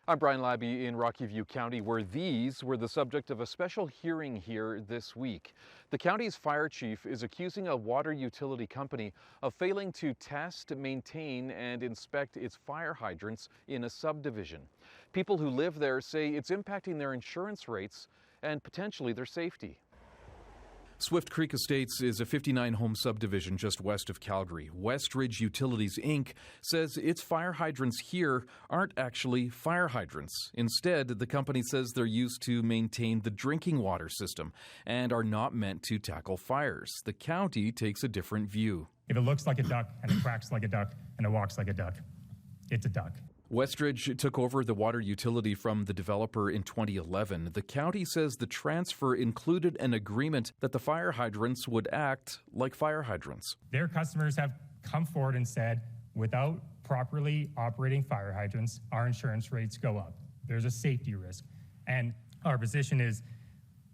I'm Brian Labby in Rocky View County, where these were the subject of a special hearing here this week. The county's fire chief is accusing a water utility company of failing to test, maintain, and inspect its fire hydrants in a subdivision. People who live there say it's impacting their insurance rates and potentially their safety. Swift Creek Estates is a 59-home subdivision just west of Calgary. Westridge Utilities Inc. says its fire hydrants here aren't actually fire hydrants. Instead, the company says they're used to maintain the drinking water system and are not meant to tackle fires. The county takes a different view. If it looks like a duck and it quacks like a duck and it walks like a duck, it's a duck. Westridge took over the water utility from the developer in 2011. The county says the transfer included an agreement that the fire hydrants would act like fire hydrants. Their customers have come forward and said, without properly operating fire hydrants, our insurance rates go up. There's a safety risk. And our position is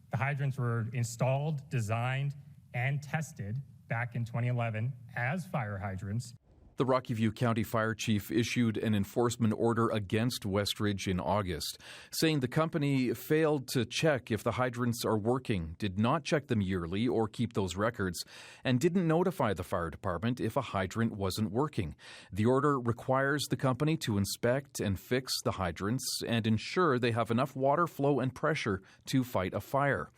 the hydrants were installed, designed, and tested back in 2011 as fire hydrants. The Rocky View County Fire Chief issued an enforcement order against Westridge in August, saying the company failed to check if the hydrants are working, did not check them yearly or keep those records, and didn't notify the fire department if a hydrant wasn't working. The order requires the company to inspect and fix the hydrants and ensure they have enough water flow and pressure to fight a fire.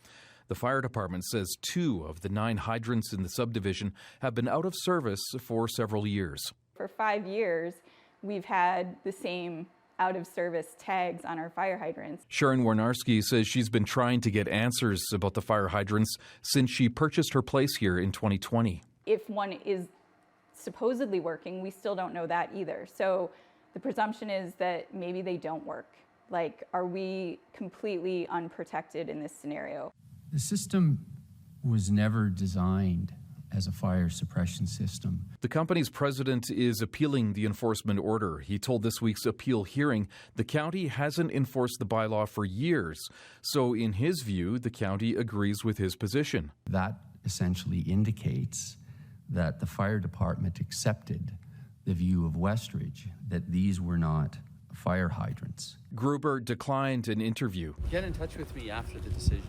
The fire department says 2 of the 9 hydrants in the subdivision have been out of service for several years. For 5 years, we've had the same out-of-service tags on our fire hydrants. Sharon Warnarski says she's been trying to get answers about the fire hydrants since she purchased her place here in 2020. If one is supposedly working, we still don't know that either. So the presumption is that maybe they don't work. Like, are we completely unprotected in this scenario? The system was never designed as a fire suppression system. The company's president is appealing the enforcement order. He told this week's appeal hearing the county hasn't enforced the bylaw for years. So in his view, the county agrees with his position. That essentially indicates that the fire department accepted the view of Westridge that these were not fire hydrants. Gruber declined an interview. Get in touch with me after the decision.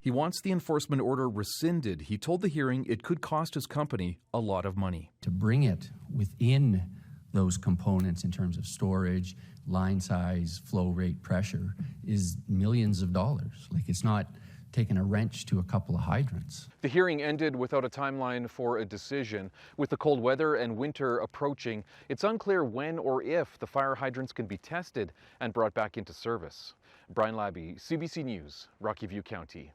He wants the enforcement order rescinded. He told the hearing it could cost his company a lot of money. To bring it within those components in terms of storage, line size, flow rate, pressure is millions of dollars. Like, it's not taking a wrench to a couple of hydrants. The hearing ended without a timeline for a decision. With the cold weather and winter approaching, it's unclear when or if the fire hydrants can be tested and brought back into service. Brian Labby, CBC News, Rocky View County.